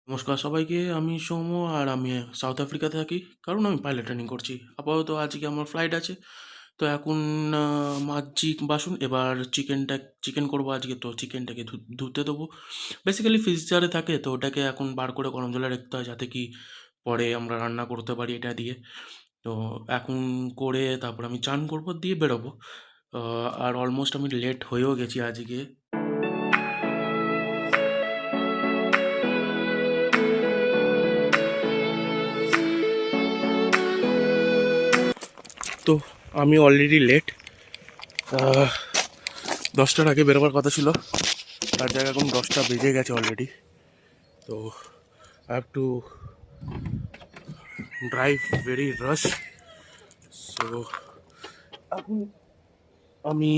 নমস্কার সবাইকে। আমি সৌম্য আর আমি সাউথ আফ্রিকাতে থাকি, কারণ আমি পাইলট ট্রেনিং করছি। আপাতত আজকে আমার ফ্লাইট আছে। তো এখন মাজছি বাসন। এবার চিকেন করবো আজকে, তো চিকেনটাকে ধুতে দেবো। বেসিক্যালি ফ্রিজারে থাকে, তো ওটাকে এখন বার করে গরম জলে রাখতে হয়, যাতে কি পরে আমরা রান্না করতে পারি এটা দিয়ে। তো এখন করে তারপর আমি চান করবো, দিয়ে বেরোবো। আর অলমোস্ট আমি লেট হয়েও গেছি আজকে। তো আমি অলরেডি লেট। 10টার আগে বেরোবার কথা ছিল, তার জায়গায় এখন 10টা বেজে গেছে অলরেডি। তো I have to drive very rush. So এখন আমি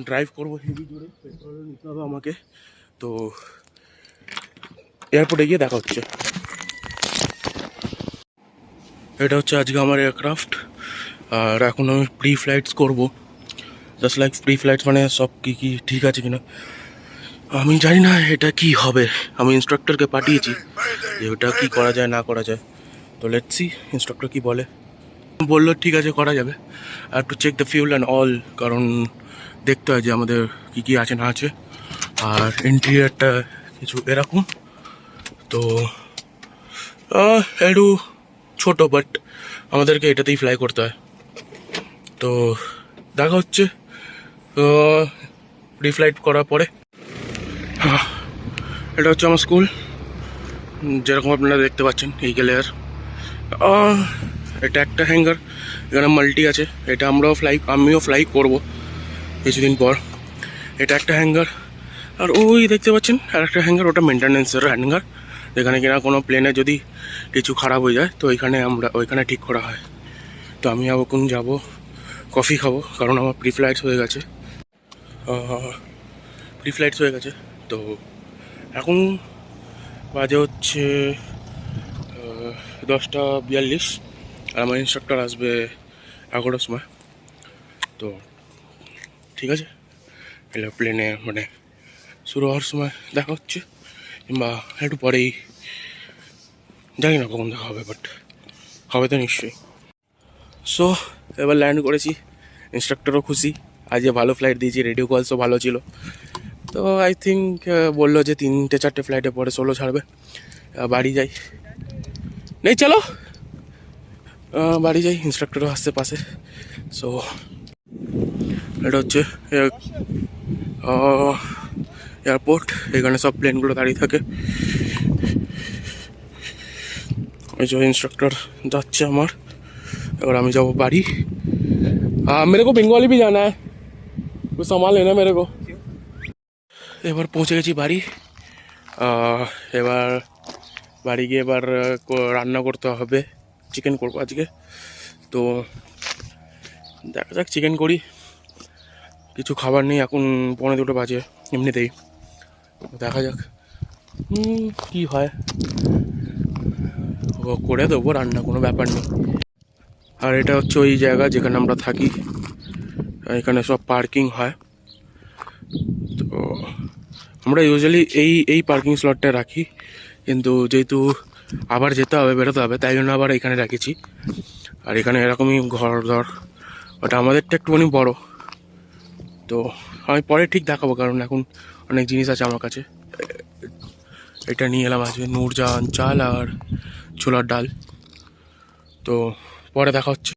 ড্রাইভ করবো হেভি জোরে, পেট্রোল নিতে হবে আমাকে। তো এয়ারপোর্টে গিয়ে দেখা হচ্ছে। এটা হচ্ছে আজকে আমার এয়ারক্রাফট, আর এখন আমি প্রি ফ্লাইটস করবো। জাস্ট লাইক প্রি ফ্লাইটস মানে সব কি ঠিক আছে কিনা আমি জানি না এটা কি হবে। আমি ইনস্ট্রাক্টরকে পাঠিয়েছি যে ওটা কি করা যায় না করা যায়। তো লেটস সি ইনস্ট্রাক্টর কি বলে। বললো ঠিক আছে, করা যাবে। আর to check the fuel and all, কারণ দেখতে হয় যে আমাদের কি আছে না আছে। আর ইন্টেরিয়ারটা কিছু এরকম। তো একটু ছোটো, বাট আমাদেরকে এটাতেই ফ্লাই করতে হয়। তো দেখা হচ্ছে রিফ্লাইট করার পরে। এটা হচ্ছে আমার স্কুল, যেরকম আপনারা দেখতে পাচ্ছেন এই লেয়ার। এটা একটা হ্যাঙ্গার, এখানে মাল্টি আছে। এটা আমিও ফ্লাই করব কিছুদিন পর। এটা একটা হ্যাঙ্গার, আর ওই দেখতে পাচ্ছেন আর একটা হ্যাঙ্গার, ওটা মেনটেন্যান্সের হ্যাঙ্গার, যেখানে কিনা কোনো প্লেনে যদি কিছু খারাপ হয়ে যায় তো ওইখানে ঠিক করা হয়। তো আমি এখন যাব কফি খাবো, কারণ আমার প্রি ফ্লাইটস হয়ে গেছে। তো এখন বাজে হচ্ছে 10টা 42, আর আমার ইনস্ট্রাক্টর আসবে 11টার সময়। তো ঠিক আছে, এলে প্লেনে মানে শুরু হওয়ার সময় দেখা হচ্ছে, কিংবা একটু পরেই, জানি না কখন দেখা হবে, বাট হবে তো নিশ্চয়ই। সো এবার ল্যান্ড করেছি, ইনস্ট্রাক্টরও খুশি, আজকে ভালো ফ্লাইট দিয়েছি, রেডিও কলসও ভালো ছিল। তো আই থিঙ্ক বললো যে 3-4টে ফ্লাইটে পরে 16 ছাড়বে। বাড়ি যাই, নেই চলো বাড়ি যাই, ইনস্ট্রাক্টরও আসছে পাশে। সো এটা হচ্ছে এয়ারপোর্ট, এখানে সব প্লেনগুলো দাঁড়িয়ে থাকে। এই যে ইনস্ট্রাক্টর যাচ্ছে আমার, এবার আমি যাবো বাড়ি। मेरे को बंगाली भी जाना है, कुछ सामान लेना मेरे को। এবার পৌঁছে গেছি বাড়ি। এবার বাড়ি গিয়ে এবার রান্না করতে হবে, চিকেন করবো আজকে। তো দেখা যাক, চিকেন করি। কিছু খাবার নেই, এখন 1:45 বাজে এমনিতেই। দেখা যাক কি হয়, করে দেবো রান্না, কোনো ব্যাপার নেই। আর এটা হচ্ছে ওই জায়গা যেখানে আমরা থাকি, এখানে সব পার্কিং হয়। তো আমরা ইউজুয়ালি এই পার্কিং স্লটটা রাখি, কিন্তু যেহেতু আবার যেতে হবে, বেরোতে হবে, তাই জন্য আবার এখানে রাখেছি। আর এখানে এরকমই ঘর ধর, ওটা আমাদেরটা একটুখানি বড়। তো আমি পরে ঠিক দেখাবো, কারণ এখন অনেক জিনিস আছে আমার কাছে। এটা নিয়ে এলাম আজকে, নূরজাহান চাল আর ছোলার ডাল। তো পরে দেখা হচ্ছে।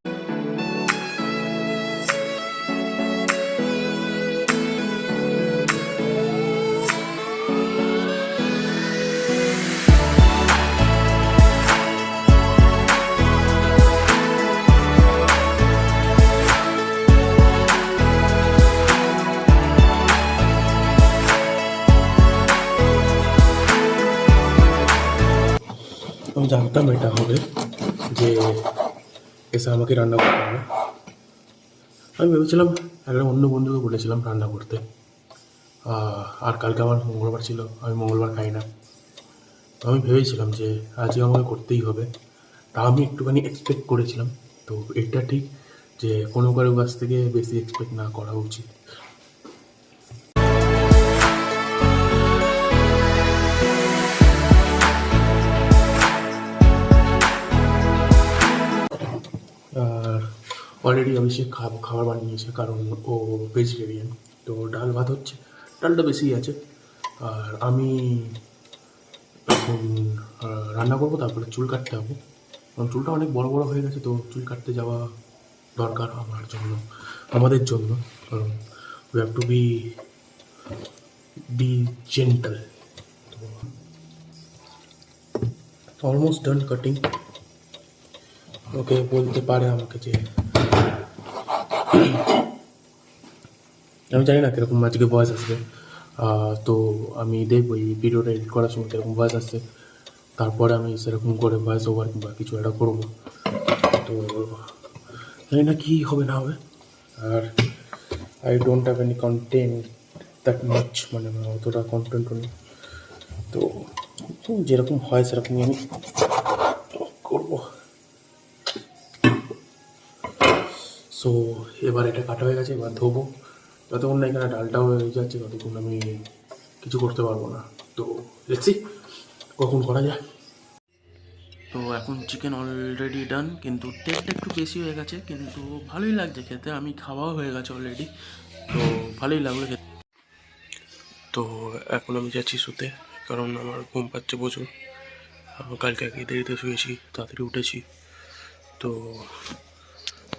আমি জানতাম এটা হবে, যে এসে আমাকে রান্না করতে হবে। আমি ভেবেছিলাম, একটা অন্য বন্ধুকে বলেছিলাম রান্না করতে। আর কালকে আমার মঙ্গলবার ছিল, আমি মঙ্গলবার খাই না। তো আমি ভেবেছিলাম যে আজকে আমাকে করতেই হবে। তা আমি একটুখানি এক্সপেক্ট করেছিলাম। তো এটা ঠিক যে কোনো কারো কাছ থেকে বেশি এক্সপেক্ট না করা উচিত। অলরেডি অভিষেক খাবার বানিয়েছে, কারণ ও ভেজিটেরিয়ান। তো ডাল ভাত হচ্ছে, ডালটা বেশি আছে। আর আমি এখন রান্না করবো, তারপরে চুল কাটতে হবে, কারণ চুলটা অনেক বড় বড় হয়ে গেছে। তো চুল কাটতে যাওয়া দরকার আমার জন্য, আমাদের জন্য, কারণ we have to be gentle. Almost done cutting. Okay বলতে পারে আমাকে যে, আমি জানি না কীরকম আজকে ভয়েস আসবে, তো আমি দেখবো এই ভিডিওটা এডিট করার সময় কীরকম ভয়েস আসছে, তারপরে আমি সেরকম করে ভয়েস ওভার কিংবা কিছু একটা করবো। তো জানি না কী হবে না হবে। আর I don't have any content that much, মানে আমার অতটা কন্টেন্টও নেই। তো যেরকম হয় সেরকমই আমি করবো। সো এবার এটা কাটা হয়ে গেছে, এবার ধোবো। যতক্ষণ না এখানে ডালটাও হয়ে যাচ্ছে ততক্ষণ আমি কিছু করতে পারবো না। তো দেখছি কখন করা যায়। তো এখন চিকেন অলরেডি ডান, কিন্তু তেলটা একটু বেশি হয়ে গেছে, কিন্তু ভালোই লাগছে খেতে। আমি খাওয়াও হয়ে গেছে অলরেডি, তো ভালোই লাগলো খেতে। তো এখন আমি যাচ্ছি শুতে, কারণ আমার ঘুম পাচ্ছে প্রচুর। কালকে আগে দেরিতে শুয়েছি, তাড়াতাড়ি উঠেছি। তো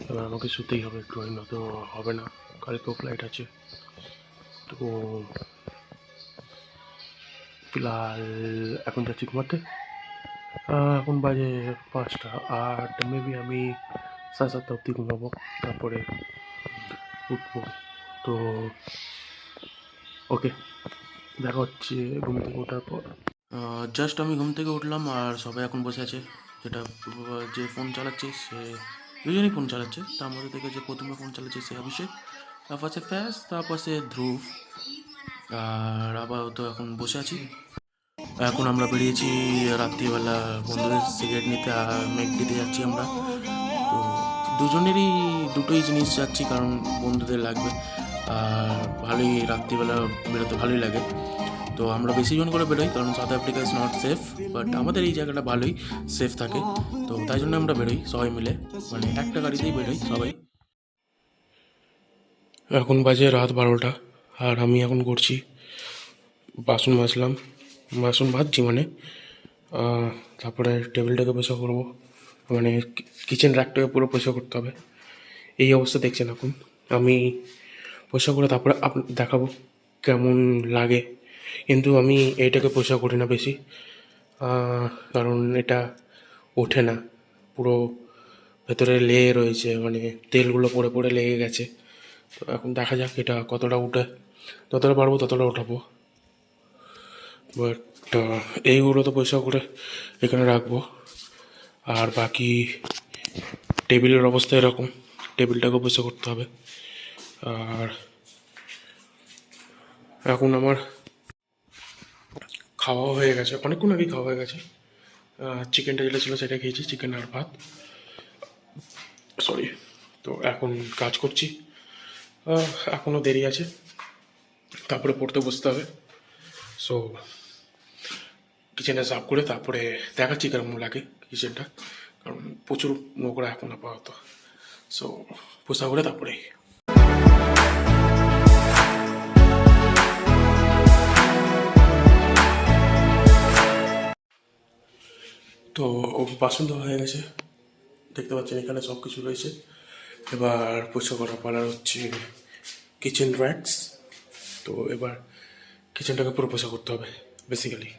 এবার আমাকে শুতেই হবে একটু, না তো হবে না, কালকেও ফ্লাইট আছে। তো ফিলহাল এখন যাচ্ছি ঘুমাতে। এখন বাজে 5টা, আর মেবি আমি 7:30 অবধি ঘুমাবো, তারপরে উঠবো। তো ওকে, দেখা হচ্ছে ঘুম থেকে ওঠার পর। জাস্ট আমি ঘুম থেকে উঠলাম, আর সবাই এখন বসে আছে। যেটা যে ফোন চালাচ্ছে সে, দুজনেই ফোন চালাচ্ছে। তার মধ্যে থেকে যে প্রথমে ফোন চালাচ্ছে সে অভিষেক, তারপর সে ফ্যাস, তারপর সে ধ্রুব, আর আপাতত এখন বসে আছি। এখন আমরা বেরিয়েছি রাত্রিবেলা বন্ধুদের সিগারেট নিতে, আর মেঘ দিতে যাচ্ছি আমরা। তো দুজনেরই দুটোই জিনিস যাচ্ছি, কারণ বন্ধুদের লাগবে, আর ভালোই রাত্রিবেলা বেরোতে ভালোই লাগে। তো আমরা বেশি জন করে বেরোই, কারণ south Africa is not safe, but আমাদের এই জায়গাটা ভালোই সেফ থাকে। তো তাই জন্য আমরা বেরোই সবাই মিলে, মানে একটা গাড়িতেই বেরোই সবাই। এখন বাজে রাত 12টা, আর আমি এখন করছি বাসন মাজলাম, বাসন মাজছি মানে। তারপরে টেবিলটাকে পরিষ্কার করবো, মানে কিচেন র্যাকটাকে পুরো পরিষ্কার করতে হবে। এই অবস্থা দেখছেন এখন, আমি পরিষ্কার করে তারপরে দেখাবো কেমন লাগে। কিন্তু আমি এইটাকে পরিষ্কার করি না বেশি, কারণ এটা ওঠে না, পুরো ভেতরে লেগে রয়েছে, মানে তেলগুলো পড়ে পড়ে লেগে গেছে। তো এখন দেখা যাক এটা কতটা উঠে, যতটা পারবো ততটা ওঠাবো। বাট এইগুলো তো পরিষ্কার করে এখানে রাখবো। আর বাকি টেবিলের অবস্থা এরকম, টেবিলটাকে পরিষ্কার করতে হবে। আর এখন আমার খাওয়া হয়ে গেছে, অনেকক্ষণ আগেই খাওয়া হয়ে গেছে। চিকেনটা যেটা ছিল সেটা খেয়েছি, চিকেন আর ভাত, সরি। তো এখন কাজ করছি, এখনও দেরি আছে, তারপরে পড়তে বসতে হবে। সো কিচেনটা সাফ করে তারপরে দেখাচ্ছি কেমন লাগে কিচেনটা, কারণ প্রচুর নোংরা এখন আপাতত। সো পোষা করে তারপরে। তো বাসন ধোয়া হয়ে গেছে, দেখতে পাচ্ছেন এখানে সব কিছু রয়েছে। এবার পরিষ্কার করা পালার হচ্ছে কিচেন র্যাকস। তো এবার কিচেনটাকে পুরো পরিষ্কার করতে হবে বেসিক্যালি।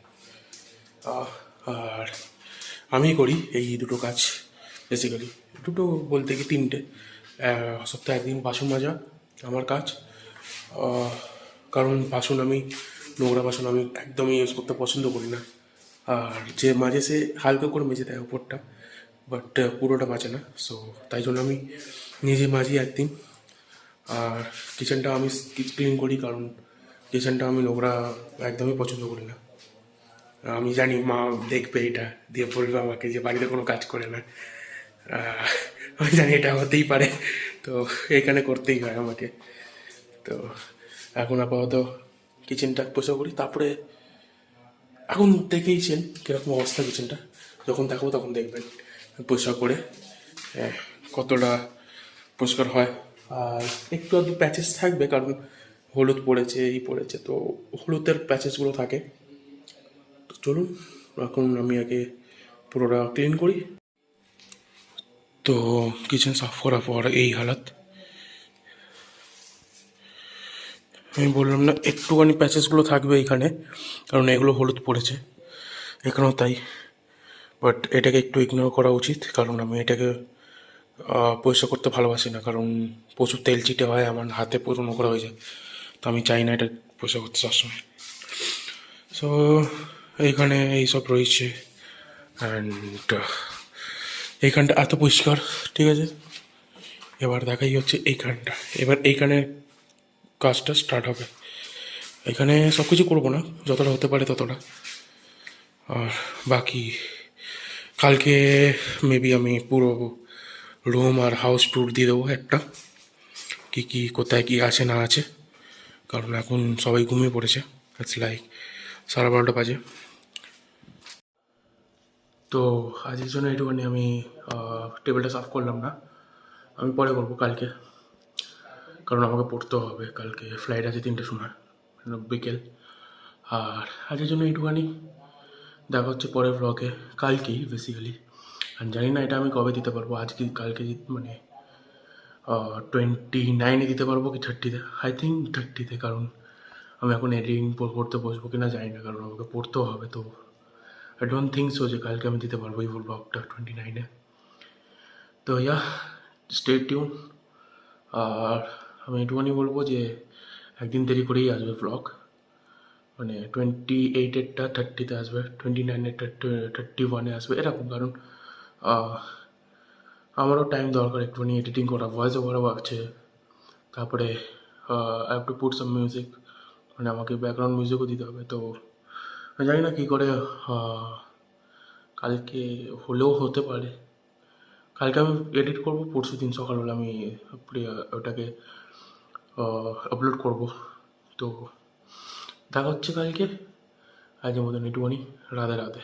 আর আমি করি এই দুটো কাজ বেসিক্যালি, দুটো বলতে কি তিনটে। সপ্তাহে একদিন বাসন মাজা আমার কাজ, কারণ বাসন আমি নোংরা বাসন আমি একদমই ইউজ করতে পছন্দ করি না। আর যে মাঝে সে হালকা করে মেজে দেয় উপরটা, বাট পুরোটা মাজে না। সো তাই জন্য আমি নিজে মাজি একদিন। আর কিচেনটা আমি ক্লিন করি, কারণ কিচেনটা আমি নোংরা একদমই পছন্দ করি না। আমি জানি মা দেখবে এটা, দিয়ে বলবে আমাকে যে বাড়িতে কোনো কাজ করে না। আমি জানি এটা হতেই পারে, তো এখানে করতেই হয় আমাকে। তো এখন আপাতত কিচেনটা পরিষ্কার করি, তারপরে এখন দেখেইছেন কীরকম অবস্থা কিচেনটা, যখন দেখাবো তখন দেখবেন পরিষ্কার করে কতটা পরিষ্কার হয়। আর একটু আধটু প্যাচেস থাকবে, কারণ হলুদ পড়েছে, এই পড়েছে, তো হলুদের প্যাচেসগুলো থাকে। তো চলুন, এখন আমি আগে পুরোটা ক্লিন করি। তো কিচেন সাফ করার পর এই হালাত। আমি বললাম না একটুখানি প্যাচেসগুলো থাকবে এইখানে, কারণ এগুলো হলুদ পড়েছে, এখানেও তাই। বাট এটাকে একটু ইগনোর করা উচিত, কারণ আমি এটাকে পরিষ্কার করতে ভালোবাসি না, কারণ প্রচুর তেল চিটে হয়, আমার হাতে পুরো নোংরা হয়ে যায়। তো আমি চাই না এটা পরিষ্কার করতে সবসময়। সো এইখানে এইসব রয়েছে, অ্যান্ড এইখানটা এত পরিষ্কার, ঠিক আছে। এবার দেখাই হচ্ছে এইখানটা, এবার এইখানে কাজটা স্টার্ট হবে। এখানে সব কিছু করবো না, যতটা হতে পারে ততটা। আর বাকি কালকে মেবি আমি পুরো রুম আর হাউস ট্যুর দিয়ে দেবো একটা, কী কী কোথায় কী আছে না আছে, কারণ এখন সবাই ঘুমিয়ে পড়েছে। ইটস লাইক 12:30 বাজে। তো আজকের জন্য এইটুখানি। আমি টেবিলটা সাফ করলাম না, আমি পরে করবো কালকে, কারণ আমাকে পড়তেও হবে। কালকে ফ্লাইট আছে 3টের সময়, বিকেল। আর আজকের জন্য এইটুখানি। দেখা হচ্ছে পরের ব্লগে, কালকেই বেসিক্যালি। আর জানি না এটা আমি কবে দিতে পারবো, আজকে কালকে মানে 29-এ দিতে পারবো কি 30-তে। আই থিঙ্ক 30-তে, কারণ আমি এখন এডিটিং করতে বসবো কিনা জানি না, কারণ আমাকে পড়তেও হবে। তো আই ডোন্ট থিঙ্ক সো যে কালকে আমি দিতে পারবো এই ফুল ব্লগটা 29-এ। তো ইয়া, স্টে টিউন। আর আমি এটুখানি বলবো যে একদিন দেরি করেই আসবে ব্লগ, মানে 28-এরটা 30-তে আসবে, 29-এরটা 31-এ আসবে, এরকম। কারণ আমারও টাইম দরকার একটুখানি এডিটিং করা, ভয়েস ওভারও আছে। তারপরে I have to put some music, মানে আমাকে ব্যাকগ্রাউন্ড মিউজিকও দিতে হবে। তো আমি জানি না কী করে কালকে হলেও হতে পারে। কালকে আমি এডিট করবো, পরশু দিন সকালবেলা আমি ওটাকে আপলোড করব। তো দেখা হচ্ছে কালকে। আজকের মতন একটুখানি, রাধে রাধে।